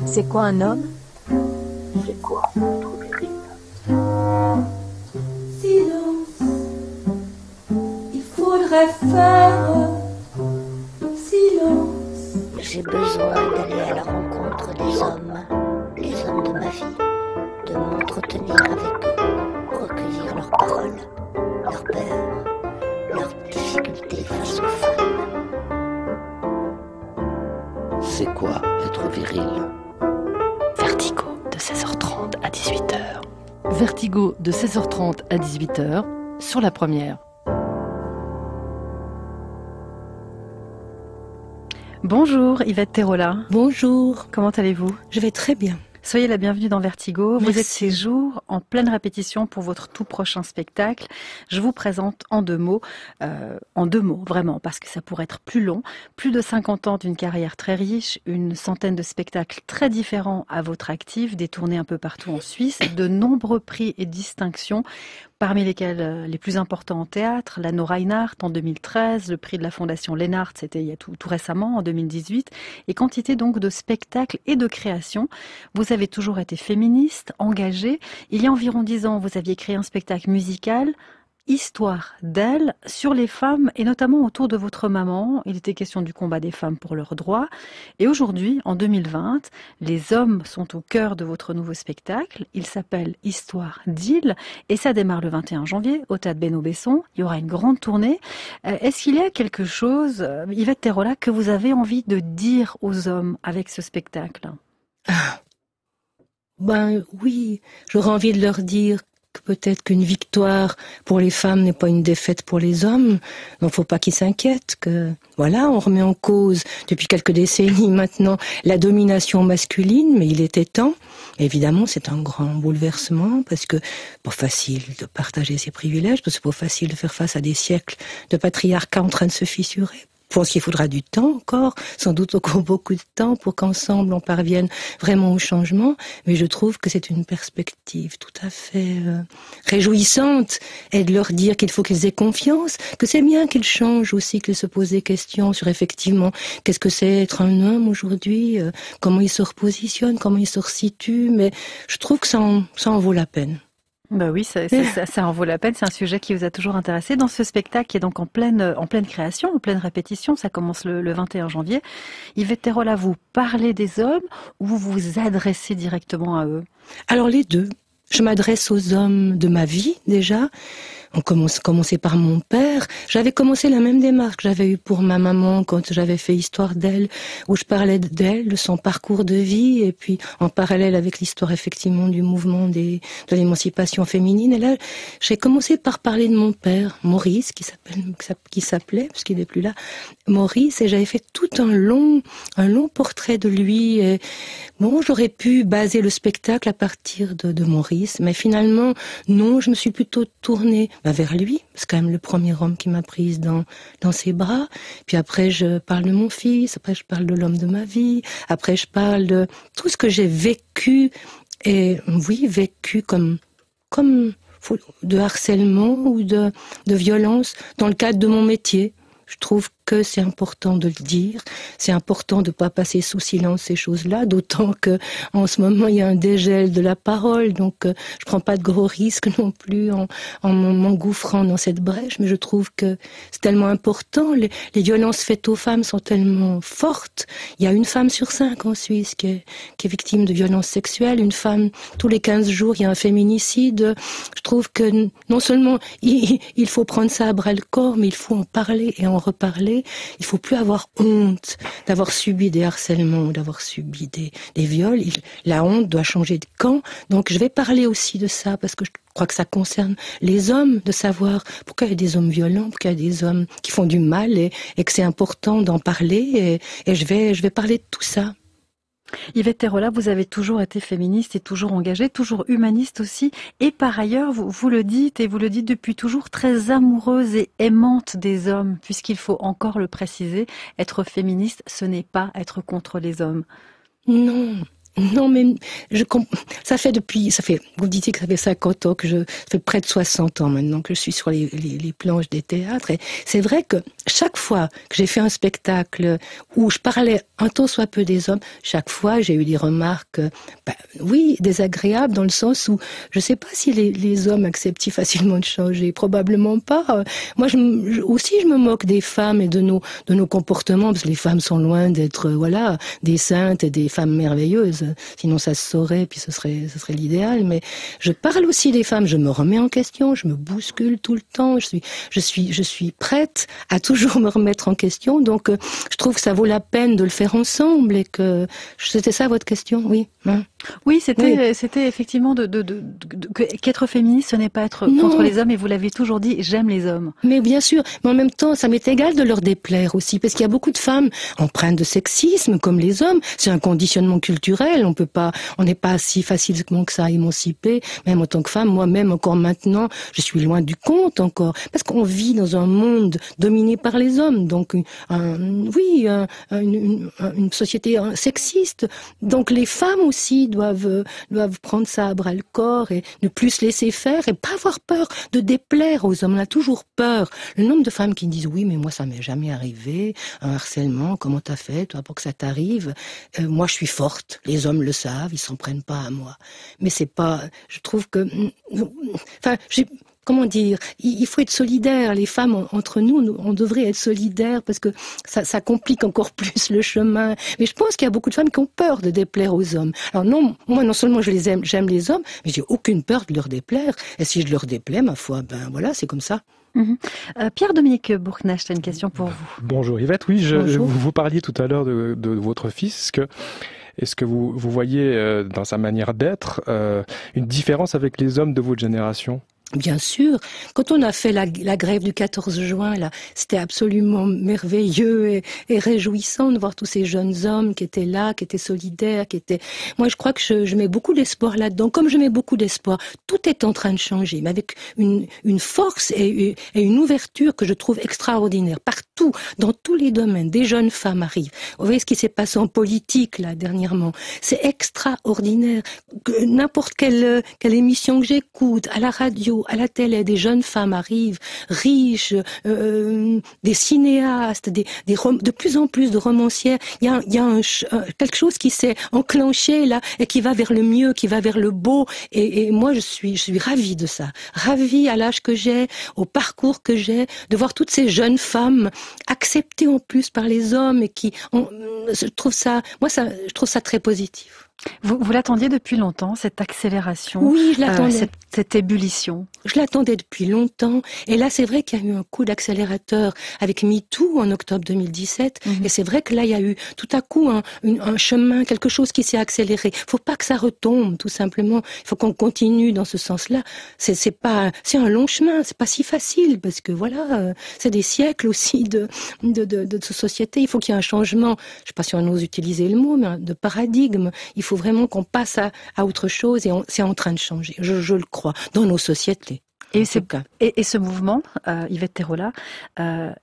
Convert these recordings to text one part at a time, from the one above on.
C'est quoi un homme? C'est quoi être viril? Silence. Il faudrait faire silence. J'ai besoin d'aller à la rencontre des hommes de ma vie, de m'entretenir avec eux, recueillir leurs paroles, leurs peurs, leurs difficultés face aux femmes. C'est quoi être viril? Vertigo de 16h30 à 18h. Vertigo de 16h30 à 18h sur la première. Bonjour Yvette Terola. Bonjour. Comment allez-vous? Je vais très bien. Soyez la bienvenue dans Vertigo. Merci. Vous êtes ces jours en pleine répétition pour votre tout prochain spectacle. Je vous présente en deux mots vraiment, parce que ça pourrait être plus long. Plus de 50 ans d'une carrière très riche, une centaine de spectacles très différents à votre actif, des tournées un peu partout en Suisse, de nombreux prix et distinctions, parmi lesquels les plus importants en théâtre, l'Anneau Reinhardt en 2013, le prix de la Fondation Lennart, c'était il y a tout récemment, en 2018, et quantité donc de spectacles et de créations. Vous avez toujours été féministe, engagée. Il y a environ 10 ans, vous aviez créé un spectacle musical, Histoire d'elle, sur les femmes et notamment autour de votre maman. Il était question du combat des femmes pour leurs droits. Et aujourd'hui, en 2020, les hommes sont au cœur de votre nouveau spectacle. Il s'appelle Histoire d'île et ça démarre le 21 janvier au Théâtre Benoît-Besson. Il y aura une grande tournée. Est-ce qu'il y a quelque chose, Yvette Terola, que vous avez envie de dire aux hommes avec ce spectacle? Ben oui, j'aurais envie de leur dire que peut-être qu'une victoire pour les femmes n'est pas une défaite pour les hommes. Donc faut pas qu'ils s'inquiètent, que voilà, on remet en cause depuis quelques décennies maintenant la domination masculine, mais il était temps. Évidemment, c'est un grand bouleversement parce que pas facile de partager ses privilèges, parce que c'est pas facile de faire face à des siècles de patriarcat en train de se fissurer. Je pense qu'il faudra du temps encore, sans doute encore beaucoup de temps pour qu'ensemble on parvienne vraiment au changement. Mais je trouve que c'est une perspective tout à fait réjouissante, et de leur dire qu'il faut qu'ils aient confiance, que c'est bien qu'ils changent aussi, qu'ils se posent des questions sur effectivement qu'est-ce que c'est être un homme aujourd'hui, comment ils se repositionnent, comment ils se resituent. Mais je trouve que ça en vaut la peine. Bah oui, ça en vaut la peine. C'est un sujet qui vous a toujours intéressé. Dans ce spectacle qui est donc en pleine création, en pleine répétition, ça commence le 21 janvier. Yvette Terola, vous parlez des hommes ou vous vous adressez directement à eux? Alors les deux. Je m'adresse aux hommes de ma vie déjà. On commençait par mon père. J'avais commencé la même démarche que j'avais eue pour ma maman quand j'avais fait Histoire d'elle, où je parlais d'elle, de son parcours de vie, et puis en parallèle avec l'histoire effectivement du mouvement de l'émancipation féminine. Et là, j'ai commencé par parler de mon père, Maurice, qui s'appelait, parce qu'il n'est plus là, Maurice, et j'avais fait tout un long portrait de lui. Et bon, j'aurais pu baser le spectacle à partir de Maurice, mais finalement, non, je me suis plutôt tournée vers lui. C'est quand même le premier homme qui m'a prise dans ses bras. Puis après, je parle de mon fils. Après, je parle de l'homme de ma vie. Après, je parle de tout ce que j'ai vécu. Et oui, vécu comme de harcèlement ou de violence dans le cadre de mon métier. Je trouve que c'est important de le dire, c'est important de ne pas passer sous silence ces choses-là, d'autant que en ce moment il y a un dégel de la parole, donc je prends pas de gros risques non plus en m'engouffrant dans cette brèche, mais je trouve que c'est tellement important, les violences faites aux femmes sont tellement fortes. Il y a une femme sur 5 en Suisse qui est victime de violences sexuelles, une femme tous les 15 jours, il y a un féminicide. Je trouve que non seulement il faut prendre ça à bras le corps, mais il faut en parler et en reparler. Il faut plus avoir honte d'avoir subi des harcèlements, d'avoir subi des viols. La honte doit changer de camp. Donc je vais parler aussi de ça parce que je crois que ça concerne les hommes, de savoir pourquoi il y a des hommes violents, pourquoi il y a des hommes qui font du mal et que c'est important d'en parler. Et je vais parler de tout ça. Yvette Terola, vous avez toujours été féministe et toujours engagée, toujours humaniste aussi. Et par ailleurs, vous le dites, et vous le dites depuis toujours, très amoureuse et aimante des hommes, puisqu'il faut encore le préciser, être féministe, ce n'est pas être contre les hommes. Non, Non, mais vous disiez que ça fait 50 ans ça fait près de 60 ans maintenant que je suis sur les planches des théâtres. Et c'est vrai que chaque fois que j'ai fait un spectacle où je parlais un tant soit peu des hommes, chaque fois j'ai eu des remarques, oui, désagréables dans le sens où je sais pas si les hommes acceptent si facilement de changer. Probablement pas. Moi, je me moque des femmes et de nos comportements, parce que les femmes sont loin d'être, des saintes et des femmes merveilleuses. Sinon ça se saurait, puis ce serait l'idéal. Mais je parle aussi des femmes, je me remets en question, je me bouscule tout le temps, je suis prête à toujours me remettre en question. Donc je trouve que ça vaut la peine de le faire ensemble et que c'était ça votre question, oui. Hein? Oui, c'était effectivement qu'être féministe, ce n'est pas être contre les hommes, et vous l'avez toujours dit, j'aime les hommes. Mais bien sûr, mais en même temps, ça m'est égal de leur déplaire aussi, parce qu'il y a beaucoup de femmes empreintes de sexisme, comme les hommes. C'est un conditionnement culturel, on n'est pas si facilement que ça à émanciper, même en tant que femme. Moi-même, encore maintenant, je suis loin du compte encore, parce qu'on vit dans un monde dominé par les hommes, donc une société sexiste. Donc les femmes aussi doivent prendre ça à bras le corps et ne plus se laisser faire et pas avoir peur de déplaire aux hommes. On a toujours peur. Le nombre de femmes qui disent oui, mais moi ça m'est jamais arrivé, un harcèlement, comment t'as fait toi pour que ça t'arrive? Moi je suis forte, les hommes le savent, ils s'en prennent pas à moi. Mais c'est pas, je trouve que, comment dire, il faut être solidaire. Les femmes, entre nous, on devrait être solidaires parce que ça complique encore plus le chemin. Mais je pense qu'il y a beaucoup de femmes qui ont peur de déplaire aux hommes. Alors non, moi non seulement j'aime les hommes, mais j'ai aucune peur de leur déplaire. Et si je leur déplais, ma foi, c'est comme ça. Pierre-Dominique Bourknacht, j'ai une question pour vous. Bonjour Yvette, oui, vous parliez tout à l'heure de votre fils. Est-ce que vous voyez dans sa manière d'être une différence avec les hommes de votre génération ? Bien sûr, quand on a fait la grève du 14 juin, là, c'était absolument merveilleux et réjouissant de voir tous ces jeunes hommes qui étaient là, qui étaient solidaires, Moi, je crois que je mets beaucoup d'espoir là-dedans. Comme je mets beaucoup d'espoir, tout est en train de changer, mais avec une force et une ouverture que je trouve extraordinaire. Partout, dans tous les domaines, des jeunes femmes arrivent. Vous voyez ce qui s'est passé en politique, là, dernièrement. C'est extraordinaire. N'importe quelle émission que j'écoute, à la radio, à la télé, des jeunes femmes arrivent, riches, des cinéastes, de plus en plus de romancières. Il y a quelque chose qui s'est enclenché là et qui va vers le mieux, qui va vers le beau. Et moi, je suis ravie de ça, ravie à l'âge que j'ai, au parcours que j'ai, de voir toutes ces jeunes femmes acceptées en plus par les hommes et je trouve ça très positif. Vous l'attendiez depuis longtemps, cette accélération? Oui, je l'attendais. Cette ébullition. Je l'attendais depuis longtemps. Et là, c'est vrai qu'il y a eu un coup d'accélérateur avec MeToo en octobre 2017. Et c'est vrai que là, il y a eu tout à coup un chemin, quelque chose qui s'est accéléré. Faut pas que ça retombe, tout simplement. Il faut qu'on continue dans ce sens-là. C'est un long chemin. C'est pas si facile parce que voilà, c'est des siècles aussi de société. Il faut qu'il y ait un changement. Je sais pas si on ose utiliser le mot, mais de paradigme. Il faut vraiment qu'on passe à autre chose et c'est en train de changer. Je le crois, dans nos sociétés. Et ce mouvement, Yvette Terrola,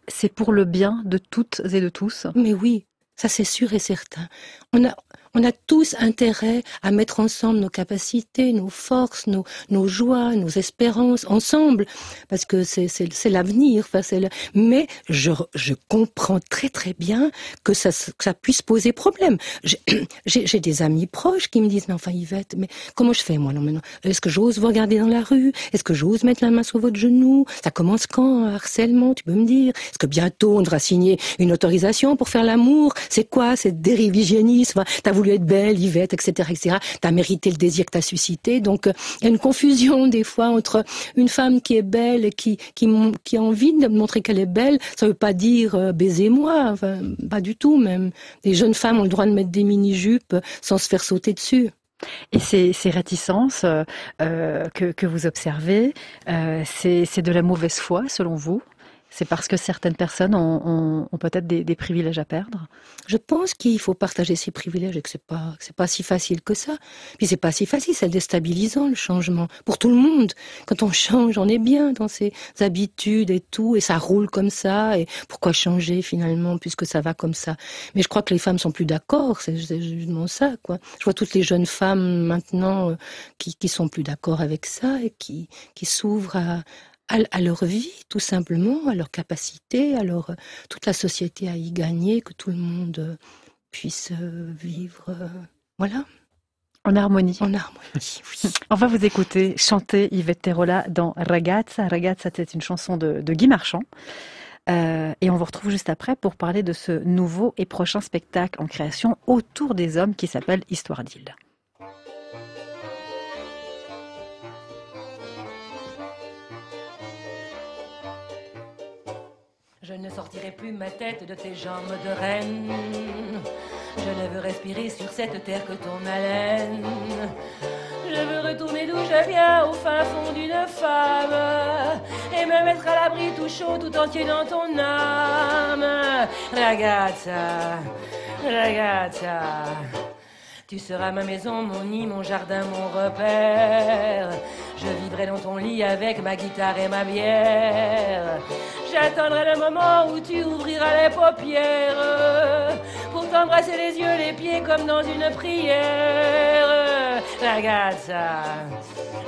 c'est pour le bien de toutes et de tous? Mais oui, ça c'est sûr et certain. On a tous intérêt à mettre ensemble nos capacités, nos forces, nos joies, nos espérances ensemble, parce que c'est l'avenir. Mais je comprends très très bien que ça puisse poser problème. J'ai des amis proches qui me disent mais enfin Yvette, mais comment je fais moi maintenant? Est-ce que j'ose vous regarder dans la rue? Est-ce que j'ose mettre la main sur votre genou? Ça commence quand un harcèlement? Tu peux me dire? Est-ce que bientôt on devra signer une autorisation pour faire l'amour? C'est quoi cette dérive hygiéniste? T'as voulu être belle, Yvette, etc., etc. T'as mérité le désir que t'as suscité. Donc, il y a une confusion des fois entre une femme qui est belle et qui a envie de montrer qu'elle est belle. Ça veut pas dire baisez-moi, enfin, pas du tout même. Les jeunes femmes ont le droit de mettre des mini-jupes sans se faire sauter dessus. Et ces réticences que vous observez, c'est de la mauvaise foi selon vous? C'est parce que certaines personnes ont peut-être des privilèges à perdre? Je pense qu'il faut partager ses privilèges et que c'est pas si facile que ça. Puis c'est pas si facile, c'est déstabilisant le changement. Pour tout le monde. Quand on change, on est bien dans ses habitudes et tout, et ça roule comme ça, et pourquoi changer finalement puisque ça va comme ça? Mais je crois que les femmes sont plus d'accord, c'est justement ça, quoi. Je vois toutes les jeunes femmes maintenant qui sont plus d'accord avec ça et qui s'ouvrent à leur vie, tout simplement, à leur capacité, à toute la société à y gagner, que tout le monde puisse vivre, voilà. En harmonie. En harmonie, oui. On va vous écouter chanter Yvette Terola dans Ragazza. Ragazza, c'est une chanson de Guy Marchand. Et on vous retrouve juste après pour parler de ce nouveau et prochain spectacle en création autour des hommes qui s'appelle Histoire d'île. Je ne sortirai plus ma tête de tes jambes de reine. Je ne veux respirer sur cette terre que ton haleine. Je veux retourner d'où je viens, au fin fond d'une femme, et me mettre à l'abri tout chaud, tout entier dans ton âme. Ragazza, ragazza, tu seras ma maison, mon nid, mon jardin, mon repère. Je vivrai dans ton lit avec ma guitare et ma bière. J'attendrai le moment où tu ouvriras les paupières pour t'embrasser les yeux, les pieds comme dans une prière. Ragazza,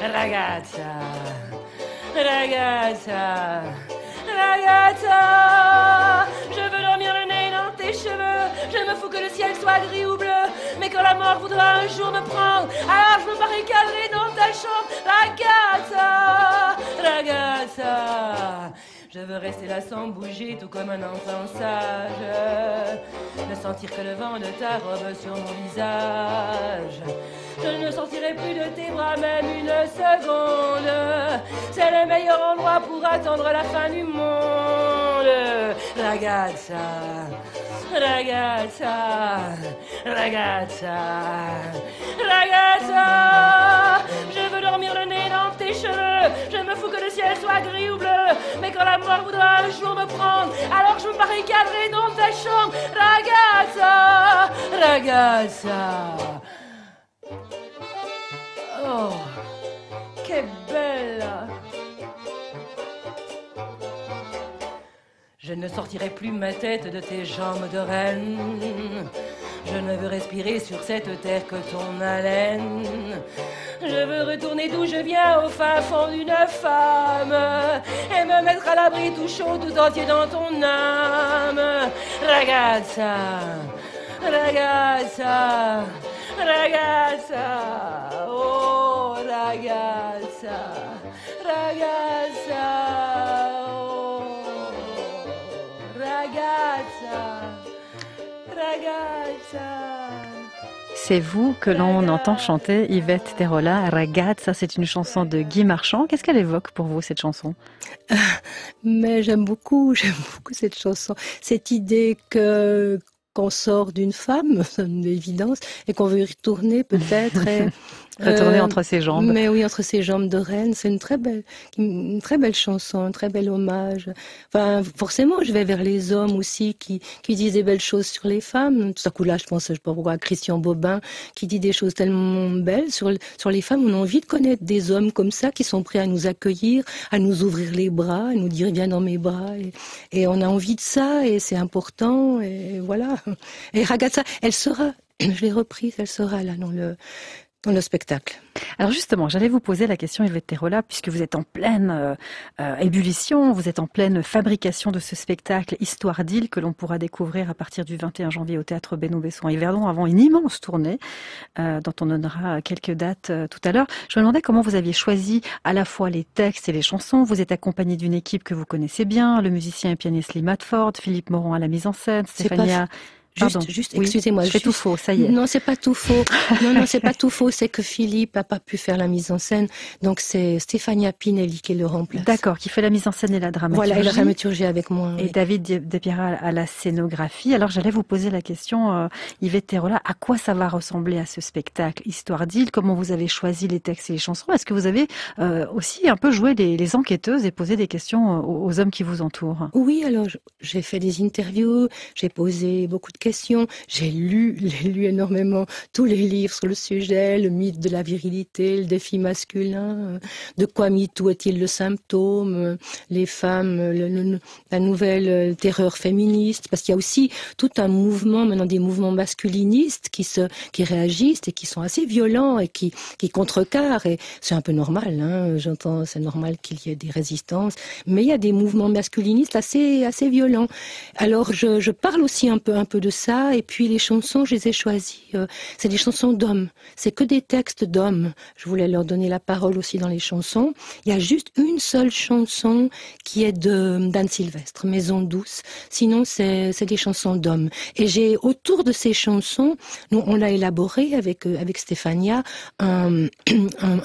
ragazza, ragazza, ragazza. Je veux dormir le nez dans tes cheveux. Je me fous que le ciel soit gris ou bleu. Mais quand la mort voudra un jour me prendre, alors je me barricaderai dans ta chambre. Ragazza, ragazza. Je veux rester là sans bouger, tout comme un enfant sage. Ne sentir que le vent de ta robe sur mon visage. Je ne sortirai plus de tes bras même une seconde. C'est le meilleur endroit pour attendre la fin du monde. Ragazza, ragazza, ragazza, ragazza. Je veux dormir le nez dans tes cheveux. Je me fous que le ciel soit gris ou bleu. Mais quand la mort voudra un jour me prendre, alors je me barricaderai dans ta chambre. Ragazza, ragazza. Oh, che bella. Je ne sortirai plus ma tête de tes jambes de reine. Je ne veux respirer sur cette terre que ton haleine. Je veux retourner d'où je viens, au fin fond d'une femme, et me mettre à l'abri tout chaud, tout entier dans ton âme. Ragazza, ragazza, ragazza, oh ragazza, ragazza, oh ragazza, ragazza. C'est vous que l'on entend chanter, Yvette Terola, Ragazza, c'est une chanson de Guy Marchand. Qu'est-ce qu'elle évoque pour vous, cette chanson? Mais j'aime beaucoup cette chanson. Cette idée qu'on sort d'une femme, c'est une évidence, et qu'on veut y retourner peut-être. Retourner entre ses jambes. Mais oui, entre ses jambes de reine. C'est une très belle chanson, un très bel hommage. Enfin, forcément, je vais vers les hommes aussi qui disent des belles choses sur les femmes. Tout à coup là, je sais pas pourquoi, à Christian Bobin, qui dit des choses tellement belles sur les femmes. On a envie de connaître des hommes comme ça, qui sont prêts à nous accueillir, à nous ouvrir les bras, à nous dire viens dans mes bras. Et on a envie de ça, et c'est important, et voilà. Et Ragazza, elle sera, je l'ai reprise, elle sera là dans le spectacle. Alors justement, j'allais vous poser la question, Yvette Terola, puisque vous êtes en pleine ébullition, vous êtes en pleine fabrication de ce spectacle Histoire d'île que l'on pourra découvrir à partir du 21 janvier au Théâtre Benoît Besson à Yverdon, avant une immense tournée dont on donnera quelques dates tout à l'heure. Je me demandais comment vous aviez choisi à la fois les textes et les chansons. Vous êtes accompagné d'une équipe que vous connaissez bien, le musicien et pianiste Lee Matford, Philippe Moron à la mise en scène, Stéphania... pardon. Juste, oui, excusez-moi. Je fais tout faux, ça y est. Non, c'est pas tout faux. Non, c'est pas tout faux. C'est que Philippe a pas pu faire la mise en scène. Donc c'est Stefania Pinelli qui le remplace. D'accord, qui fait la mise en scène et la dramaturgie. Voilà, et la dramaturgie avec moi. Et oui. David Despiera à la scénographie. Alors j'allais vous poser la question, Yvette Terola, à quoi ça va ressembler à ce spectacle Histoire d'île? Comment vous avez choisi les textes et les chansons? Est-ce que vous avez aussi un peu joué les enquêteuses et posé des questions aux hommes qui vous entourent? Oui, alors j'ai fait des interviews, j'ai posé beaucoup de questions, j'ai lu énormément tous les livres sur le sujet, le mythe de la virilité, le défi masculin, de quoi MeToo est-il le symptôme, les femmes, la nouvelle terreur féministe, parce qu'il y a aussi tout un mouvement, maintenant des mouvements masculinistes qui réagissent et qui sont assez violents et qui contrecarrent, et c'est un peu normal, hein, j'entends, c'est normal qu'il y ait des résistances, mais il y a des mouvements masculinistes assez violents. Alors je parle aussi un peu de ça, et puis les chansons, je les ai choisies, c'est des chansons d'hommes, c'est que des textes d'hommes. Je voulais leur donner la parole aussi dans les chansons. Il y a juste une seule chanson qui est d'Anne Sylvestre, Maison douce. Sinon, c'est des chansons d'hommes. Et j'ai autour de ces chansons, nous on l'a élaboré avec Stéphania, un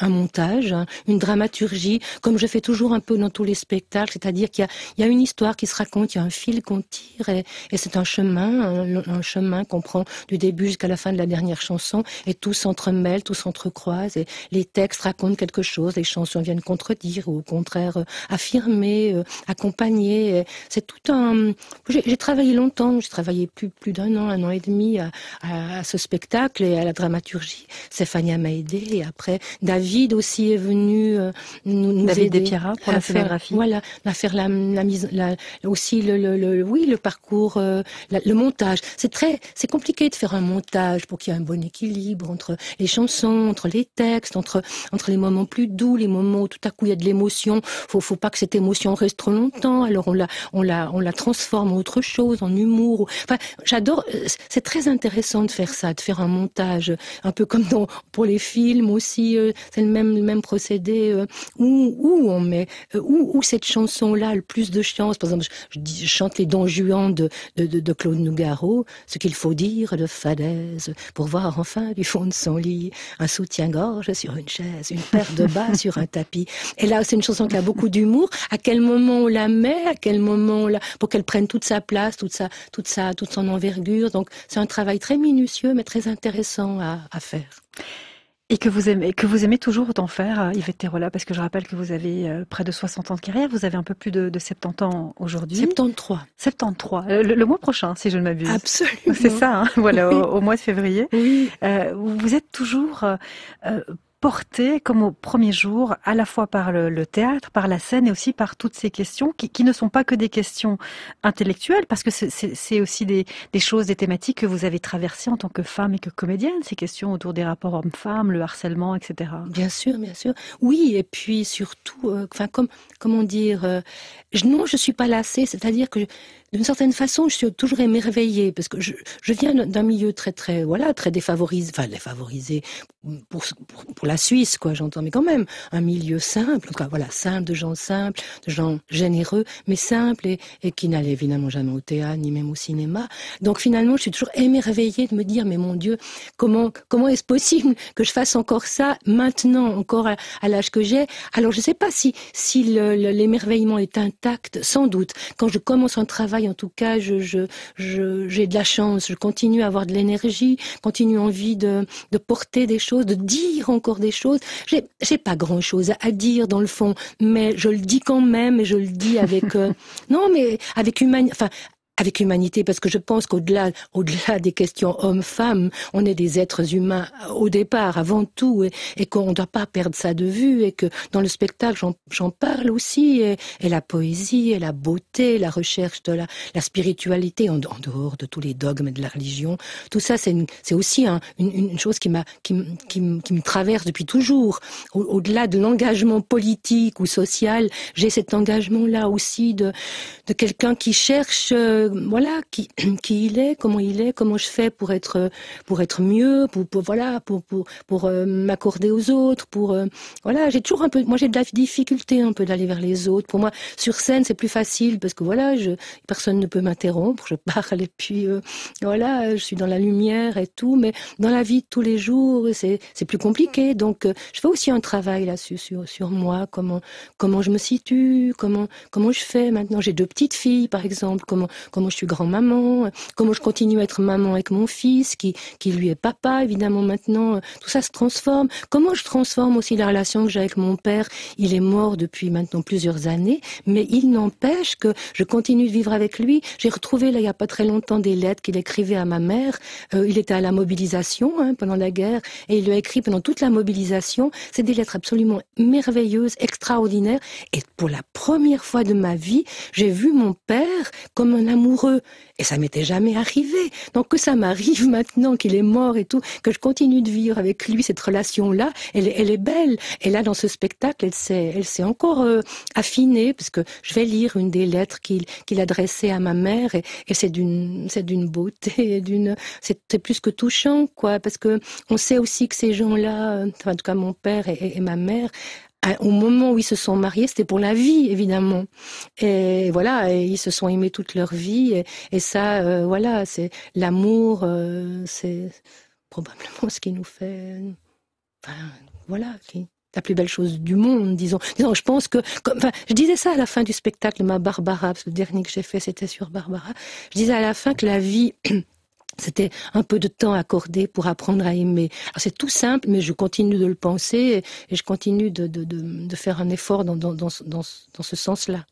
montage, une dramaturgie, comme je fais toujours un peu dans tous les spectacles, c'est-à-dire qu'il y a une histoire qui se raconte, il y a un fil qu'on tire, et c'est un chemin qu'on prend du début jusqu'à la fin de la dernière chanson, et tout s'entremêle, tout s'entrecroise, et les textes racontent quelque chose, les chansons viennent contredire, ou au contraire affirmer, accompagner. C'est tout un... J'ai travaillé longtemps, j'ai travaillé plus d'un an et demi à ce spectacle et à la dramaturgie. Stéphania m'a aidé, et après David aussi est venu nous David aider Despiera pour la scénographie. Voilà, à faire la mise, aussi le parcours, le montage. C'est compliqué de faire un montage pour qu'il y ait un bon équilibre entre les chansons, entre les textes, entre les moments plus doux, les moments où tout à coup il y a de l'émotion. Faut pas que cette émotion reste trop longtemps. Alors on la transforme en autre chose, en humour. Enfin, j'adore. C'est très intéressant de faire ça, de faire un montage, un peu comme pour les films aussi. C'est le même procédé où on met où cette chanson-là a le plus de chance. Par exemple, je chante les Don Juan de Claude Nougaro. Ce qu'il faut dire de fadaise pour voir enfin du fond de son lit un soutien-gorge sur une chaise, une paire de bas sur un tapis. Et là, c'est une chanson qui a beaucoup d'humour. À quel moment on la met, à quel moment pour qu'elle prenne toute sa place, toute son envergure. Donc, c'est un travail très minutieux, mais très intéressant à faire. Et que vous aimez toujours autant faire, Yvette Terola, parce que je rappelle que vous avez près de 60 ans de carrière, vous avez un peu plus de 70 ans aujourd'hui. 73. 73, le mois prochain, si je ne m'abuse. Absolument. C'est ça, hein, voilà, au mois de février. Oui. Vous êtes toujours porté, comme au premier jour, à la fois par le théâtre, par la scène et aussi par toutes ces questions qui ne sont pas que des questions intellectuelles, parce que c'est aussi des choses, des thématiques que vous avez traversées en tant que femme et que comédienne, ces questions autour des rapports hommes-femmes, le harcèlement, etc. Bien sûr, bien sûr. Oui, et puis surtout, comment dire, non, je suis pas lassée, c'est-à-dire que d'une certaine façon, je suis toujours émerveillée, parce que je viens d'un milieu très défavorisé, défavorisé pour la Suisse, quoi, j'entends, mais quand même, un milieu simple, quoi, voilà, simple, de gens généreux, mais simples, et qui n'allaient évidemment jamais au théâtre, ni même au cinéma. Donc finalement, je suis toujours émerveillée de me dire, mais mon Dieu, comment est-ce possible que je fasse encore ça, maintenant, encore à l'âge que j'ai? Alors je sais pas si l'émerveillement est intact, sans doute. Quand je commence un travail, en tout cas, j'ai de la chance, je continue à avoir de l'énergie, continue envie de porter des choses, de dire encore des choses. J'ai pas grand chose à dire dans le fond, mais je le dis quand même, et je le dis avec non, mais avec humanité, parce que je pense qu'au-delà des questions hommes-femmes, on est des êtres humains au départ, avant tout, et qu'on ne doit pas perdre ça de vue, et que dans le spectacle, j'en parle aussi, et la poésie, et la beauté, la recherche de la spiritualité, en dehors de tous les dogmes de la religion. Tout ça, c'est aussi une chose qui me traverse depuis toujours. Au-delà de l'engagement politique ou social, j'ai cet engagement-là aussi de quelqu'un qui cherche voilà, qui il est, comment je fais pour être mieux, pour m'accorder aux autres, voilà, j'ai toujours moi j'ai de la difficulté un peu d'aller vers les autres. Pour moi, sur scène, c'est plus facile parce que voilà, personne ne peut m'interrompre, je parle et puis voilà, je suis dans la lumière et tout, mais dans la vie de tous les jours, c'est plus compliqué. Donc, je fais aussi un travail là-dessus sur moi, comment je me situe, comment je fais maintenant. J'ai 2 petites filles, par exemple, comment je suis grand-maman, comment je continue à être maman avec mon fils, qui lui est papa, évidemment, maintenant. Tout ça se transforme. Comment je transforme aussi la relation que j'ai avec mon père. Il est mort depuis maintenant plusieurs années, mais il n'empêche que je continue de vivre avec lui. J'ai retrouvé, là, il y a pas très longtemps, des lettres qu'il écrivait à ma mère. Il était à la mobilisation, pendant la guerre, et il lui a écrit pendant toute la mobilisation. C'est des lettres absolument merveilleuses, extraordinaires. Et pour la première fois de ma vie, j'ai vu mon père comme un amoureux. Et ça m'était jamais arrivé. Donc que ça m'arrive maintenant qu'il est mort et tout, que je continue de vivre avec lui cette relation-là, elle est belle. Et là, dans ce spectacle, elle s'est encore affinée, parce que je vais lire une des lettres qu'il adressait à ma mère, et c'est d'une beauté, c'est plus que touchant, quoi, parce que on sait aussi que ces gens-là, enfin, en tout cas mon père et ma mère, au moment où ils se sont mariés, c'était pour la vie, évidemment. Et voilà, et ils se sont aimés toute leur vie. Et ça, voilà, c'est l'amour, c'est probablement ce qui nous fait... Enfin, voilà, la plus belle chose du monde, disons. Je pense que... je disais ça à la fin du spectacle de ma Barbara, parce que le dernier que j'ai fait, c'était sur Barbara. Je disais à la fin que la vie... C'était un peu de temps accordé pour apprendre à aimer. Alors c'est tout simple, mais je continue de le penser et je continue de faire un effort dans ce sens-là.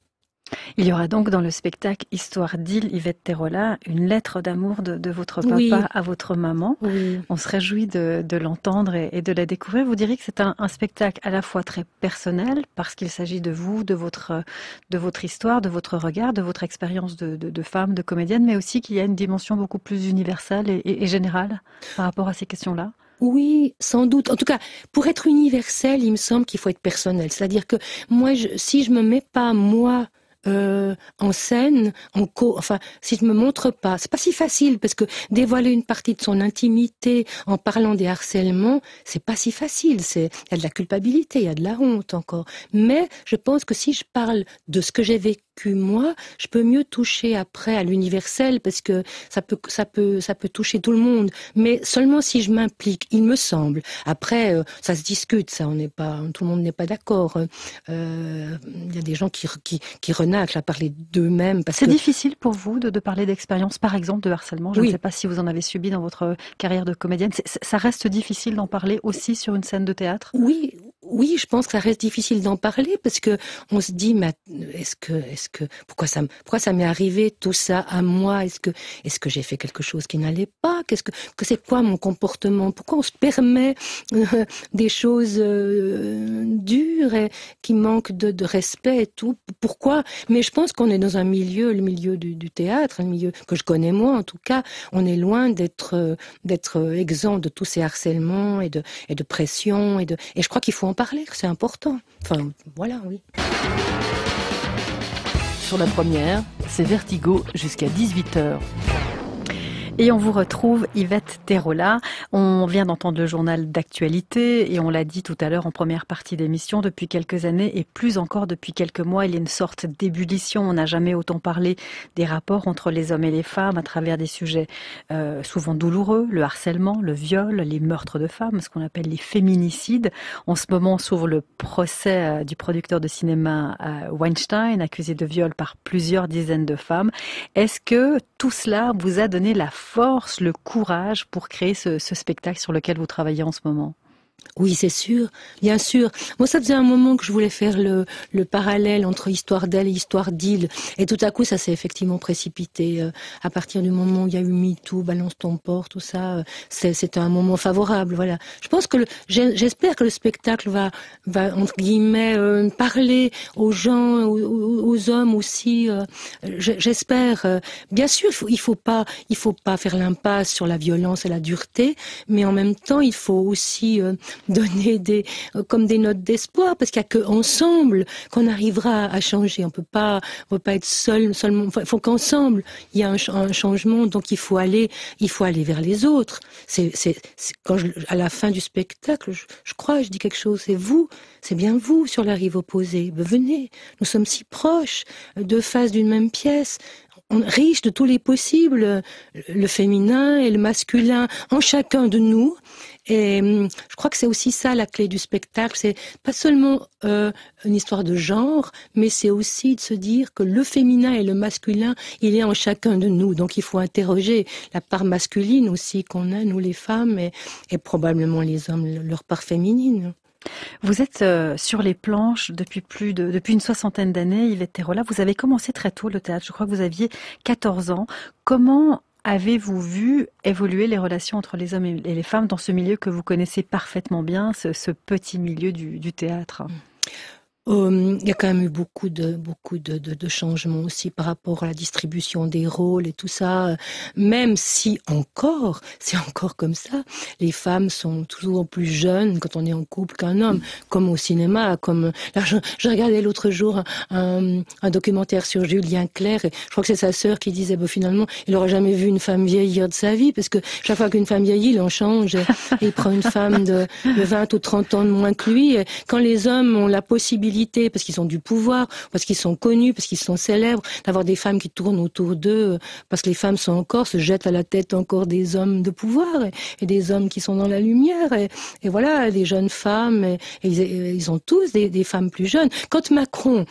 Il y aura donc dans le spectacle Histoire d'île, Yvette Terola, une lettre d'amour de votre papa Oui. à votre maman. Oui. On se réjouit de l'entendre et de la découvrir. Vous diriez que c'est un spectacle à la fois très personnel, parce qu'il s'agit de vous, de votre histoire, de votre regard, de votre expérience de femme, de comédienne, mais aussi qu'il y a une dimension beaucoup plus universelle et générale par rapport à ces questions-là. Oui, sans doute. En tout cas, pour être universel, il me semble qu'il faut être personnel. C'est-à-dire que moi, si je me mets pas moi en scène, si je me montre pas, c'est pas si facile, parce que dévoiler une partie de son intimité en parlant des harcèlements, c'est pas si facile. Il y a de la culpabilité, il y a de la honte encore. Mais je pense que si je parle de ce que j'ai vécu moi, je peux mieux toucher après à l'universel, parce que ça peut toucher tout le monde. Mais seulement si je m'implique, il me semble. Après, ça se discute, ça, tout le monde n'est pas d'accord. Il y a des gens qui renaclent à parler d'eux-mêmes. C'est difficile pour vous de parler d'expérience, par exemple, de harcèlement. Je Oui. ne sais pas si vous en avez subi dans votre carrière de comédienne. Ça reste difficile d'en parler aussi sur une scène de théâtre? Oui, je pense que ça reste difficile d'en parler, parce que on se dit, mais pourquoi ça m'est arrivé tout ça à moi? Est-ce que j'ai fait quelque chose qui n'allait pas? C'est quoi mon comportement? Pourquoi on se permet des choses dures et qui manquent de respect et tout? Pourquoi? Mais je pense qu'on est dans le milieu du théâtre, un milieu que je connais moi en tout cas. On est loin d'être exempt de tous ces harcèlements et de pression et je crois qu'il faut en parler, que c'est important. Enfin, voilà, oui. Sur la première, c'est Vertigo jusqu'à 18h. Et on vous retrouve Yvette Terola. On vient d'entendre le journal d'actualité et on l'a dit tout à l'heure en première partie d'émission, depuis quelques années et plus encore depuis quelques mois, il y a une sorte d'ébullition. On n'a jamais autant parlé des rapports entre les hommes et les femmes à travers des sujets souvent douloureux, le harcèlement, le viol, les meurtres de femmes, ce qu'on appelle les féminicides. En ce moment s'ouvre le procès du producteur de cinéma Weinstein, accusé de viol par plusieurs dizaines de femmes. Est-ce que tout cela vous a donné la force, le courage pour créer ce spectacle sur lequel vous travaillez en ce moment? Oui, c'est sûr, bien sûr. Moi, ça faisait un moment que je voulais faire le parallèle entre Histoire d'elle et Histoire d'île. Et tout à coup, ça s'est effectivement précipité. À partir du moment où il y a eu MeToo, Balance ton porc, tout ça, c'était un moment favorable, voilà. Je pense que j'espère que le spectacle va entre guillemets, parler aux gens, aux hommes aussi. J'espère. Bien sûr, il faut pas faire l'impasse sur la violence et la dureté, mais en même temps, il faut aussi donner comme des notes d'espoir, parce qu'il n'y a que ensemble qu'on arrivera à changer. On peut pas être seulement. Il faut qu'ensemble il y ait un changement. Donc il faut aller vers les autres. Quand à la fin du spectacle, je dis quelque chose. C'est bien vous sur la rive opposée. Venez, nous sommes si proches, deux faces d'une même pièce. Riche de tous les possibles, le féminin et le masculin en chacun de nous. Et je crois que c'est aussi ça la clé du spectacle. C'est pas seulement une histoire de genre, mais c'est aussi de se dire que le féminin et le masculin, il est en chacun de nous. Donc il faut interroger la part masculine aussi qu'on a, nous les femmes, et probablement les hommes, leur part féminine. Vous êtes sur les planches depuis une 60aine d'années, Yvette Terola. Vous avez commencé très tôt le théâtre. Je crois que vous aviez 14 ans. Comment avez-vous vu évoluer les relations entre les hommes et les femmes dans ce milieu que vous connaissez parfaitement bien, ce petit milieu du théâtre ? Il y a quand même eu beaucoup de changements aussi par rapport à la distribution des rôles et tout ça. Même si c'est encore comme ça, les femmes sont toujours plus jeunes quand on est en couple qu'un homme, comme au cinéma. Là, je regardais l'autre jour un documentaire sur Julien Clerc, et je crois que c'est sa sœur qui disait finalement il n'aurait jamais vu une femme vieillir de sa vie, parce que chaque fois qu'une femme vieillit, il en change et il prend une femme de 20 ou 30 ans de moins que lui. Et quand les hommes ont la possibilité, parce qu'ils ont du pouvoir, parce qu'ils sont connus, parce qu'ils sont célèbres, d'avoir des femmes qui tournent autour d'eux, parce que les femmes se jettent à la tête encore des hommes de pouvoir et des hommes qui sont dans la lumière, et voilà, des jeunes femmes, et ils ont tous des femmes plus jeunes. Quand Macron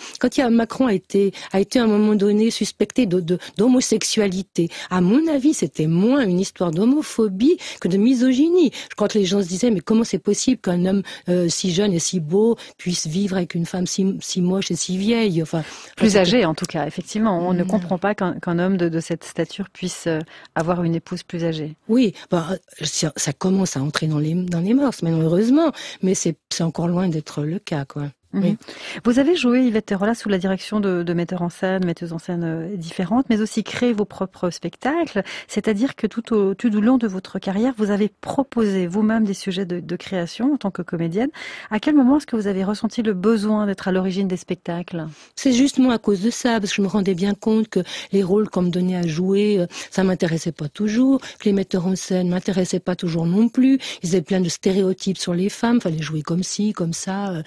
a été à un moment donné suspecté d'homosexualité, à mon avis, c'était moins une histoire d'homophobie que de misogynie. Je crois que les gens se disaient, mais comment c'est possible qu'un homme si jeune et si beau puisse vivre avec une femme si moche et si vieille, plus âgée en tout cas, effectivement. On ne comprend pas qu'un homme de cette stature puisse avoir une épouse plus âgée. Oui, ça commence à entrer dans les mœurs, malheureusement, mais c'est encore loin d'être le cas, quoi. Oui. Vous avez joué, Yvette Terola, sous la direction de metteuses en scène différentes, mais aussi créé vos propres spectacles. C'est-à-dire que tout au long de votre carrière, vous avez proposé vous-même des sujets de création en tant que comédienne. À quel moment est-ce que vous avez ressenti le besoin d'être à l'origine des spectacles ? C'est justement à cause de ça, parce que je me rendais bien compte que les rôles qu'on me donnait à jouer, ça m'intéressait pas toujours, que les metteurs en scène m'intéressaient pas toujours non plus. Ils avaient plein de stéréotypes sur les femmes, fallait jouer comme ci, comme ça.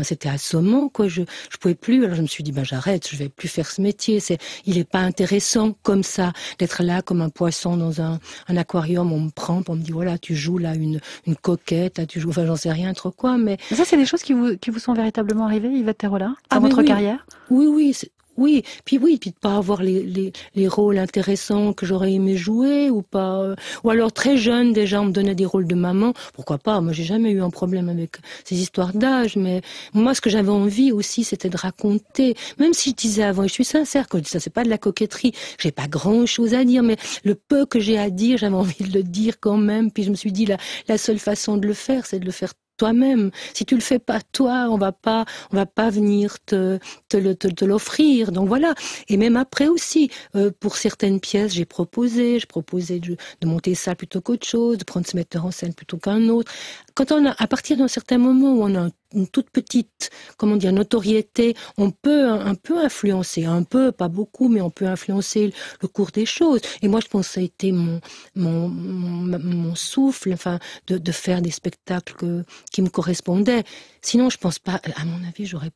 C'était assommant, quoi. Je pouvais plus. Alors je me suis dit, j'arrête, je vais plus faire ce métier. Il est pas intéressant comme ça d'être là comme un poisson dans un aquarium. On me prend, on me dit voilà, tu joues là une coquette, là, tu joues, j'en sais rien trop quoi. Mais ça, c'est des choses qui vous sont véritablement arrivées, Yvette Terola, dans votre carrière ? Oui. Oui, puis de pas avoir les rôles intéressants que j'aurais aimé jouer, ou pas, ou alors très jeune déjà on me donnait des rôles de maman, pourquoi pas. Moi j'ai jamais eu un problème avec ces histoires d'âge, mais moi ce que j'avais envie aussi c'était de raconter, même si je disais avant, et je suis sincère quand je dis ça, c'est pas de la coquetterie, j'ai pas grand chose à dire, mais le peu que j'ai à dire, j'avais envie de le dire quand même, puis je me suis dit la seule façon de le faire, c'est de le faire toi-même. Si tu le fais pas toi, on va pas venir te l'offrir. Donc voilà. Et même après aussi, pour certaines pièces, j'ai proposé de monter ça plutôt qu'autre chose, de prendre ce metteur en scène plutôt qu'un autre. Quand à partir d'un certain moment où on a une toute petite, notoriété, on peut un peu influencer, un peu, pas beaucoup, mais on peut influencer le cours des choses. Et moi, je pense que ça a été mon souffle, de faire des spectacles qui me correspondaient. Sinon, je pense pas, à mon avis, j'aurais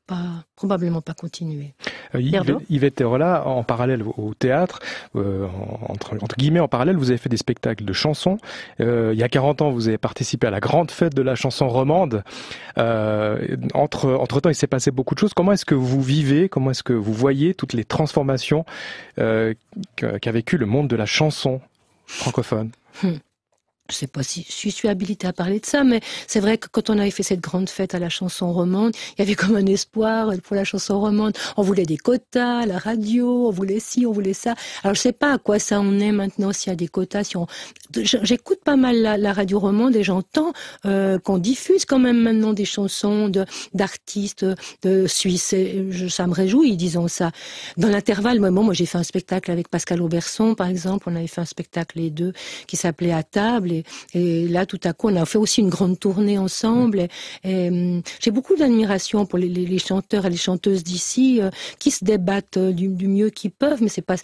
probablement pas continué. Yvette Terola, en parallèle au théâtre, entre guillemets en parallèle, vous avez fait des spectacles de chansons. Il y a 40 ans, vous avez participé à la grande fête de la chanson romande. Entre-temps, il s'est passé beaucoup de choses. Comment est-ce que vous vivez, comment est-ce que vous voyez toutes les transformations qu'a vécu le monde de la chanson francophone ? Je sais pas si je suis habilitée à parler de ça, mais c'est vrai que quand on avait fait cette grande fête à la chanson romande, il y avait comme un espoir pour la chanson romande. On voulait des quotas à la radio, on voulait ci, on voulait ça. Alors je sais pas à quoi ça en est maintenant, s'il y a des quotas. J'écoute pas mal la radio romande et j'entends qu'on diffuse quand même maintenant des chansons d'artistes de Suisse. Et ça me réjouit, disons ça. Dans l'intervalle, moi j'ai fait un spectacle avec Pascal Auberson, par exemple. On avait fait un spectacle les deux qui s'appelait À table. Et là, tout à coup, on a fait aussi une grande tournée ensemble. Et j'ai beaucoup d'admiration pour les chanteurs et les chanteuses d'ici qui se débattent du mieux qu'ils peuvent, mais c'est pas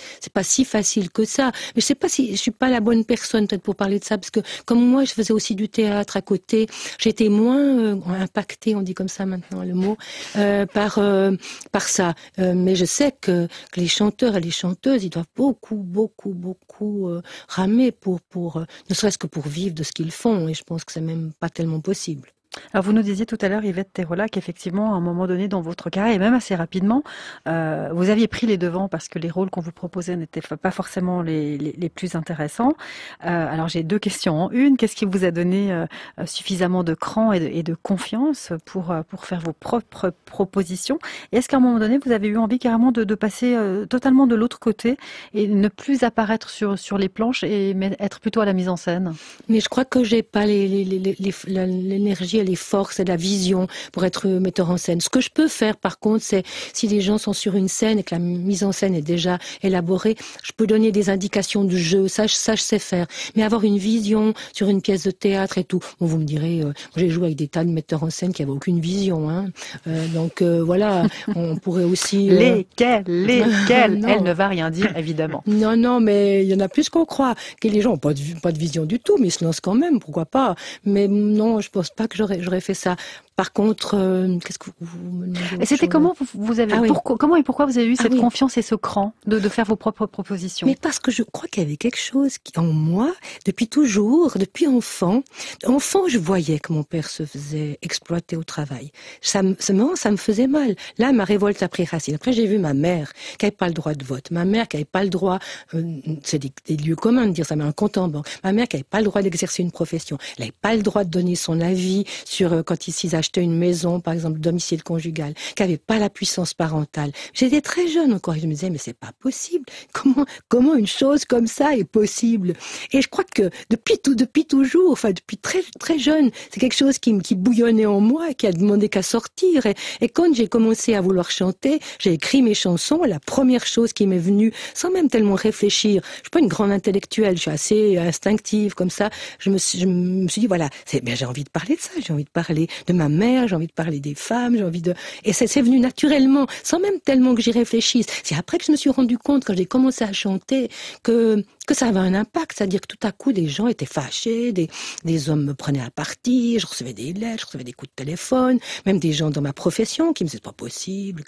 si facile que ça. Mais je sais pas si je suis pas la bonne personne peut-être pour parler de ça, parce que comme moi, je faisais aussi du théâtre à côté. J'étais moins impactée, on dit comme ça maintenant le mot, par ça. Mais je sais que les chanteurs et les chanteuses, ils doivent beaucoup ramer pour ne serait-ce que pour vivre de ce qu'ils font. Et je pense que c'est même pas tellement possible. Alors vous nous disiez tout à l'heure, Yvette Terola, qu'effectivement, à un moment donné dans votre carrière, et même assez rapidement, vous aviez pris les devants parce que les rôles qu'on vous proposait n'étaient pas forcément les plus intéressants. Alors j'ai 2 questions en une. Qu'est-ce qui vous a donné suffisamment de cran et de confiance pour faire vos propres propositions? Et est-ce qu'à un moment donné, vous avez eu envie carrément de passer totalement de l'autre côté et ne plus apparaître sur les planches mais être plutôt à la mise en scène? Mais je crois que j'ai pas l'énergie, les forces et la vision pour être metteur en scène. Ce que je peux faire, par contre, c'est si les gens sont sur une scène et que la mise en scène est déjà élaborée, je peux donner des indications du jeu. Ça, je sais faire. Mais avoir une vision sur une pièce de théâtre et tout, bon, vous me direz, j'ai joué avec des tas de metteurs en scène qui n'avaient aucune vision. Hein. Donc voilà, on pourrait aussi... Lesquels Elle ne va rien dire, évidemment. Non, mais il y en a plus qu'on croit. Que les gens n'ont pas de vision du tout, mais ils se lancent quand même, pourquoi pas. Mais non, je pense pas que j'aurais fait ça. Par contre, qu'est-ce que vous me demandez? Et c'était comment vous avez comment et pourquoi vous avez eu cette confiance et ce cran de faire vos propres propositions? Mais parce que je crois qu'il y avait quelque chose qui, en moi, depuis toujours, depuis enfant, je voyais que mon père se faisait exploiter au travail. Ça me faisait mal. Là, ma révolte a pris racine. Après, j'ai vu ma mère qui n'avait pas le droit de vote, ma mère qui n'avait pas le droit, c'est des lieux communs de dire ça, mais un compte en banque. Ma mère qui n'avait pas le droit d'exercer une profession, elle n'avait pas le droit de donner son avis sur quand ils achetaient une maison, par exemple, domicile conjugal, qui n'avait pas la puissance parentale. J'étais très jeune encore et je me disais, mais c'est pas possible. Comment une chose comme ça est possible? Et je crois que depuis toujours, enfin, depuis très, très jeune, c'est quelque chose qui bouillonnait en moi et qui a demandé qu'à sortir. Et quand j'ai commencé à vouloir chanter, j'ai écrit mes chansons. La première chose qui m'est venue, sans même tellement réfléchir, je suis pas une grande intellectuelle, je suis assez instinctive comme ça. Je me suis dit, voilà, j'ai envie de parler de ça, j'ai envie de parler de ma mère, j'ai envie de parler des femmes, et c'est venu naturellement, sans même tellement que j'y réfléchisse. C'est après que je me suis rendu compte, quand j'ai commencé à chanter, que ça avait un impact, c'est-à-dire que tout à coup, des gens étaient fâchés, des hommes me prenaient à partie, je recevais des lettres, je recevais des coups de téléphone, même des gens dans ma profession qui me disaient, c'est pas possible,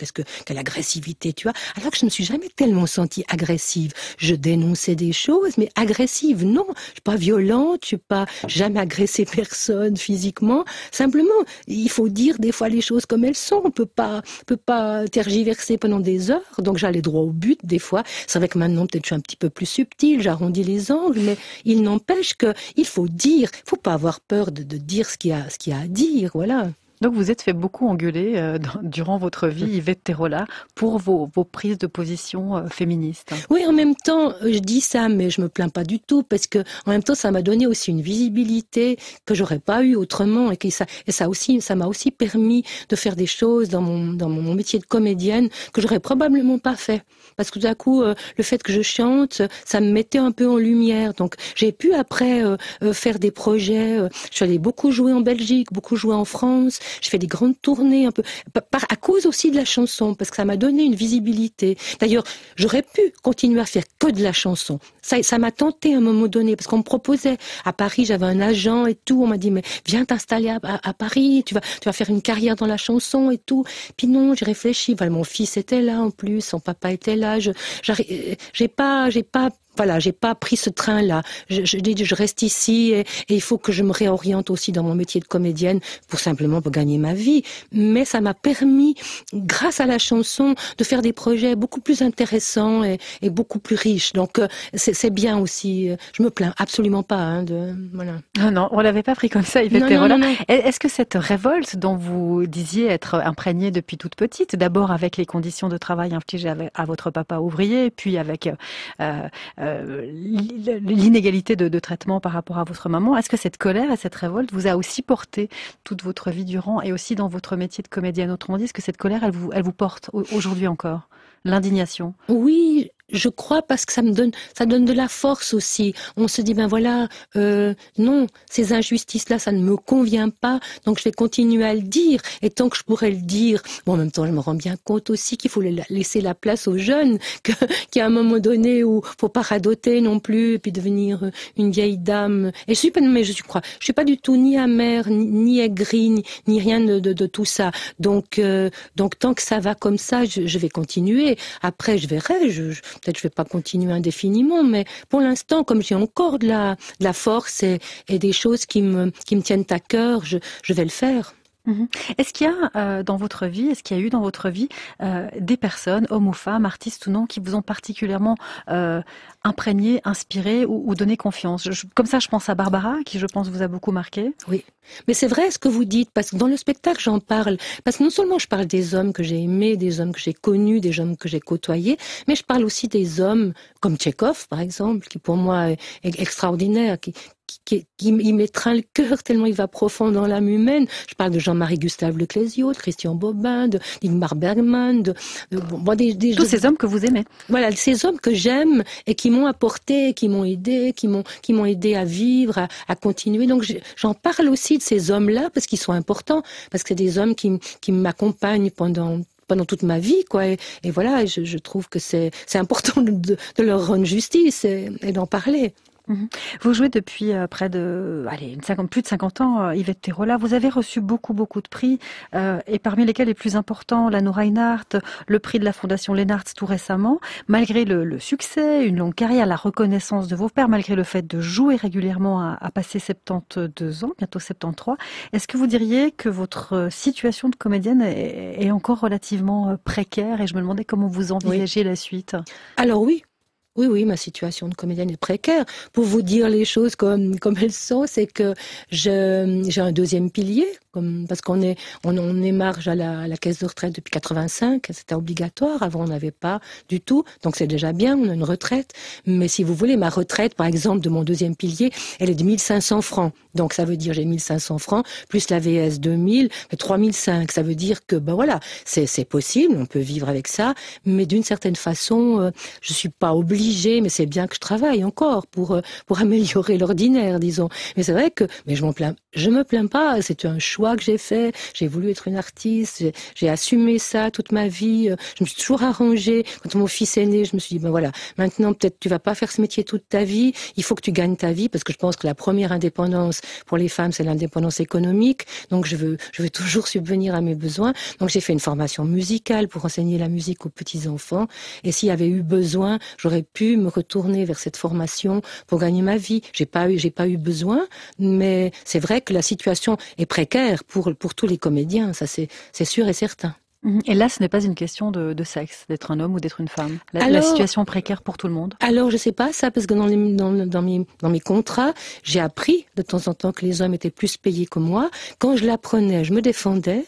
quelle agressivité, tu vois. Alors que je ne me suis jamais tellement sentie agressive. Je dénonçais des choses, mais agressive, non. Je suis pas violente, je suis pas jamais agressé personne physiquement. Simplement, il faut dire des fois les choses comme elles sont. On peut pas tergiverser pendant des heures. Donc j'allais droit au but des fois. C'est vrai que maintenant peut-être je suis un petit peu plus subtile, j'arrondis les angles, mais il n'empêche que il faut dire. Il faut pas avoir peur de dire ce qu'il y a à dire. Voilà. Donc vous êtes fait beaucoup engueuler durant votre vie, Yvette Terola, pour vos prises de position féministes. Oui, en même temps, je dis ça, mais je me plains pas du tout, parce que en même temps, ça m'a donné aussi une visibilité que j'aurais pas eu autrement, et ça m'a aussi permis de faire des choses dans mon métier de comédienne que j'aurais probablement pas fait. Parce que tout à coup, le fait que je chante, ça me mettait un peu en lumière. Donc j'ai pu après faire des projets. Je suis allée beaucoup jouer en Belgique, beaucoup jouer en France. Je fais des grandes tournées un peu à cause aussi de la chanson, parce que ça m'a donné une visibilité. D'ailleurs, j'aurais pu continuer à faire que de la chanson. Ça m'a tenté à un moment donné, parce qu'on me proposait à Paris, j'avais un agent et tout. On m'a dit, mais viens t'installer à Paris, tu vas faire une carrière dans la chanson et tout. Puis non, j'ai réfléchi. Voilà, mon fils était là en plus, son papa était là. J'ai pas pris ce train-là. Je reste ici et il faut que je me réoriente aussi dans mon métier de comédienne pour gagner ma vie. Mais ça m'a permis, grâce à la chanson, de faire des projets beaucoup plus intéressants et beaucoup plus riches. Donc c'est bien aussi. Je me plains absolument pas. Voilà. Non, on l'avait pas pris comme ça, Yvette Terola. Est-ce que cette révolte dont vous disiez être imprégnée depuis toute petite, d'abord avec les conditions de travail infligées à votre papa ouvrier, puis avec l'inégalité de traitement par rapport à votre maman, est-ce que cette colère et cette révolte vous a aussi porté toute votre vie durant et aussi dans votre métier de comédienne? Autrement dit, est-ce que cette colère, elle vous porte aujourd'hui encore? L'indignation? Oui, je crois parce que ça donne de la force aussi. On se dit, ben voilà, non, ces injustices-là, ça ne me convient pas, donc je vais continuer à le dire. Et tant que je pourrais le dire, bon, en même temps, je me rends bien compte aussi qu'il faut laisser la place aux jeunes, qu'il y a un moment donné où faut pas radoter non plus, et puis devenir une vieille dame. Et je suis pas du tout ni amère, ni aigrie, ni rien de tout ça. Donc tant que ça va comme ça, je vais continuer. Après, je verrai. Peut-être je vais pas continuer indéfiniment, mais pour l'instant, comme j'ai encore de la force et des choses qui me tiennent à cœur, je vais le faire. Est-ce qu'il y a eu dans votre vie des personnes, hommes ou femmes, artistes ou non, qui vous ont particulièrement imprégné, inspiré ou donné confiance? Comme ça, je pense à Barbara, qui je pense vous a beaucoup marqué. Oui, mais c'est vrai ce que vous dites, parce que dans le spectacle, j'en parle. Parce que non seulement je parle des hommes que j'ai aimés, des hommes que j'ai connus, des hommes que j'ai côtoyés, mais je parle aussi des hommes comme Tchekhov, par exemple, qui pour moi est extraordinaire, qui m'étreint le cœur tellement il va profond dans l'âme humaine. Je parle de Jean-Marie Gustave Leclésio, de Christian Bobin, de Ingmar Bergman, tous ces hommes que vous aimez. Voilà, ces hommes que j'aime et qui m'ont apporté, qui m'ont aidé, qui m'ont aidé à vivre, à continuer. Donc j'en parle aussi de ces hommes-là parce qu'ils sont importants, parce que c'est des hommes qui m'accompagnent pendant toute ma vie, quoi. Et voilà, je trouve que c'est important de leur rendre justice et d'en parler. Vous jouez depuis plus de 50 ans, Yvette Terola. Vous avez reçu beaucoup de prix, et parmi lesquels les plus importants, l'Anno Reinhardt, le prix de la Fondation Lennart tout récemment. Malgré le succès, une longue carrière, la reconnaissance de vos pairs, malgré le fait de jouer régulièrement à passer 72 ans, bientôt 73, est-ce que vous diriez que votre situation de comédienne est encore relativement précaire? Et je me demandais comment vous envisagez la suite. Alors oui, ma situation de comédienne est précaire. Pour vous dire les choses comme elles sont, c'est que j'ai un deuxième pilier, parce qu'on est marge à la caisse de retraite depuis 85, c'était obligatoire. Avant, on n'avait pas du tout, donc c'est déjà bien, on a une retraite. Mais si vous voulez, ma retraite, par exemple, de mon deuxième pilier, elle est de 1500 francs. Donc ça veut dire j'ai 1500 francs, plus la VS 2000, mais 3005. Ça veut dire que, ben voilà, c'est possible, on peut vivre avec ça, mais d'une certaine façon, je suis pas obligée, mais c'est bien que je travaille encore pour améliorer l'ordinaire, disons. Mais c'est vrai que, mais je me plains pas, c'est un choix que j'ai fait, j'ai voulu être une artiste, j'ai assumé ça toute ma vie, je me suis toujours arrangée. Quand mon fils est né, je me suis dit, ben voilà, maintenant peut-être tu vas pas faire ce métier toute ta vie, il faut que tu gagnes ta vie, parce que je pense que la première indépendance pour les femmes, c'est l'indépendance économique, donc je veux toujours subvenir à mes besoins. Donc j'ai fait une formation musicale pour enseigner la musique aux petits-enfants, et s'il y avait eu besoin, j'aurais pu me retourner vers cette formation pour gagner ma vie. J'ai pas eu besoin, mais c'est vrai que la situation est précaire pour tous les comédiens, ça c'est sûr et certain. Et là, ce n'est pas une question de sexe, d'être un homme ou d'être une femme. La situation précaire pour tout le monde. Alors, je sais pas ça, parce que dans mes contrats, j'ai appris de temps en temps que les hommes étaient plus payés que moi. Quand je l'apprenais, je me défendais.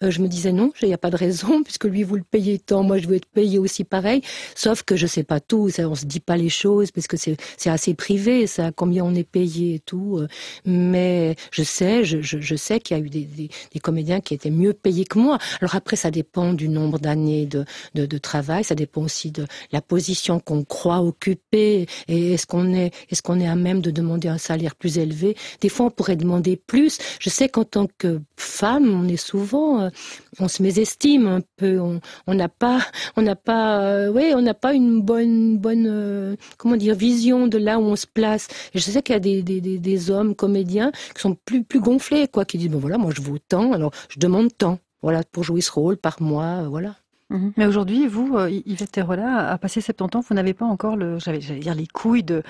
Je me disais non, il n'y a pas de raison, puisque lui, vous le payez tant, moi, je veux être payé aussi pareil. Sauf que je sais pas tout, ça, on se dit pas les choses, parce que c'est assez privé, ça, combien on est payé et tout. Mais je sais qu'il y a eu des comédiens qui étaient mieux payés que moi. Alors après, ça dépend du nombre d'années de travail, ça dépend aussi de la position qu'on croit occuper, et est-ce qu'on est à même de demander un salaire plus élevé. Des fois, on pourrait demander plus. Je sais qu'en tant que femme, on est souvent, on se mésestime un peu, on n'a pas une bonne vision de là où on se place. Et je sais qu'il y a des hommes comédiens qui sont plus gonflés, quoi, qui disent, ben voilà, moi je vaux tant, alors je demande tant. Voilà, pour jouer ce rôle par mois, voilà. Mais aujourd'hui, vous, Yvette Terola, à passer 70 ans, vous n'avez pas encore j'allais dire les couilles de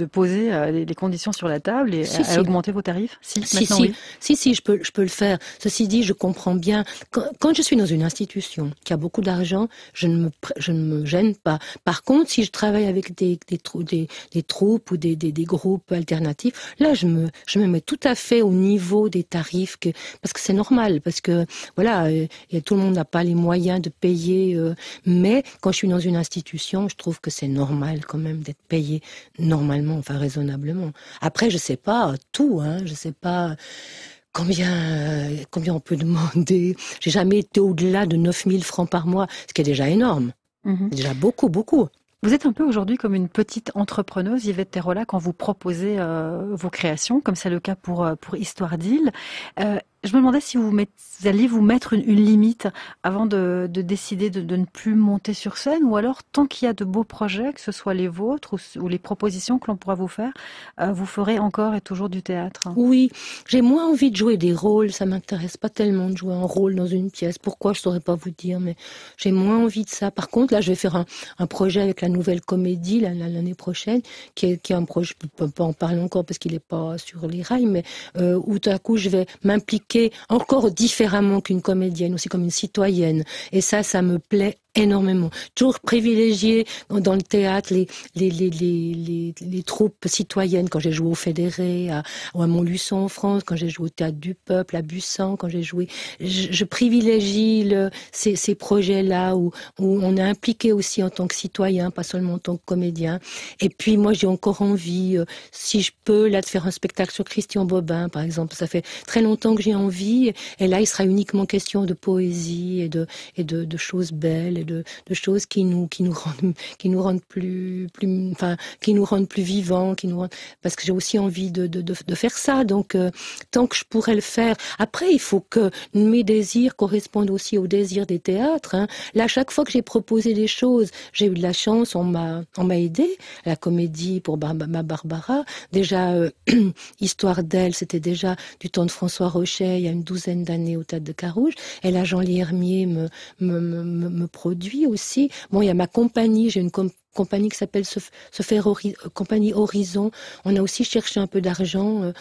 poser les conditions sur la table et à augmenter vos tarifs? Si, je peux le faire. Ceci dit, je comprends bien. Quand je suis dans une institution qui a beaucoup d'argent, je ne me gêne pas. Par contre, si je travaille avec des troupes ou des groupes alternatifs, là, je me mets tout à fait au niveau des tarifs parce que c'est normal, parce que voilà, tout le monde n'a pas les moyens de payer. Mais quand je suis dans une institution, je trouve que c'est normal quand même d'être payé normalement, enfin raisonnablement. Après, je sais pas tout, je sais pas combien on peut demander. J'ai jamais été au-delà de 9000 francs par mois, ce qui est déjà énorme. C'est déjà beaucoup. Vous êtes un peu aujourd'hui comme une petite entrepreneuse, Yvette Terola, quand vous proposez vos créations, comme c'est le cas pour Histoire d'île. Je me demandais si vous alliez vous mettre une limite avant de décider de ne plus monter sur scène, ou alors tant qu'il y a de beaux projets, que ce soit les vôtres ou les propositions que l'on pourra vous faire, vous ferez encore et toujours du théâtre. Oui, j'ai moins envie de jouer des rôles, ça m'intéresse pas tellement de jouer un rôle dans une pièce. Pourquoi, je saurais pas vous dire, mais j'ai moins envie de ça. Par contre, là, je vais faire un projet avec la Nouvelle Comédie l'année prochaine, qui est un projet, je peux pas en parler encore parce qu'il est pas sur les rails, mais où tout à coup je vais m'impliquer encore différemment qu'une comédienne, aussi comme une citoyenne. Et ça me plaît énormément. Toujours privilégié dans le théâtre les troupes citoyennes, quand j'ai joué au Fédéré, à Montluçon en France, quand j'ai joué au Théâtre du Peuple, à Bussan, quand j'ai joué. Je privilégie ces projets-là où on est impliqué aussi en tant que citoyen, pas seulement en tant que comédien. Et puis moi, j'ai encore envie, si je peux, là, de faire un spectacle sur Christian Bobin, par exemple. Ça fait très longtemps que j'ai envie. Et là, il sera uniquement question de poésie et de choses belles, de choses qui nous rendent plus vivants, parce que j'ai aussi envie de faire ça. Donc tant que je pourrais le faire. Après, il faut que mes désirs correspondent aussi aux désirs des théâtres, hein. Là, chaque fois que j'ai proposé des choses, j'ai eu de la chance, on m'a aidé. La comédie pour ma Barbara, déjà Histoire d'elle, c'était déjà du temps de François Rochet, il y a une 12aine d'années au Théâtre de Carouge. Et là, Jean-Ly Hermier me produit aussi. Bon, il y a ma compagnie, j'ai une compagnie qui s'appelle Compagnie Horizon. On a aussi cherché un peu d'argent.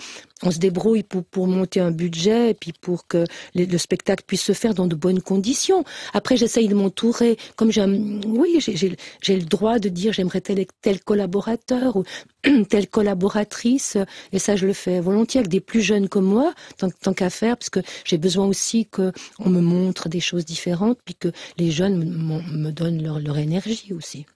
On se débrouille pour monter un budget et puis pour que le spectacle puisse se faire dans de bonnes conditions. Après, j'essaye de m'entourer. Comme j'ai le droit de dire j'aimerais tel collaborateur ou telle collaboratrice. Et ça, je le fais volontiers avec des plus jeunes que moi, tant qu'à faire, parce que j'ai besoin aussi qu'on me montre des choses différentes, puis que les jeunes me donnent leur énergie aussi.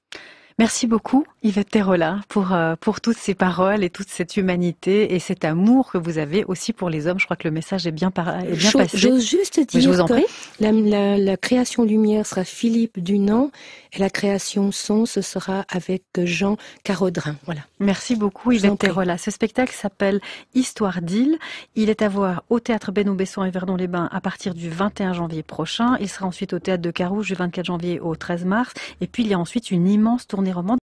Merci beaucoup, Yvette Terola, pour toutes ces paroles et toute cette humanité et cet amour que vous avez aussi pour les hommes. Je crois que le message est bien passé. J'ose juste dire je vous en prie. Que la création lumière sera Philippe Dunant et la création son, ce sera avec Jean Carodrin. Voilà. Merci beaucoup, Yvette Terola. Ce spectacle s'appelle Histoire d'île. Il est à voir au Théâtre Benoît-Besson et Verdon-les-Bains à partir du 21 janvier prochain. Il sera ensuite au Théâtre de Carouge du 24 janvier au 13 mars. Et puis, il y a ensuite une immense tournée romande.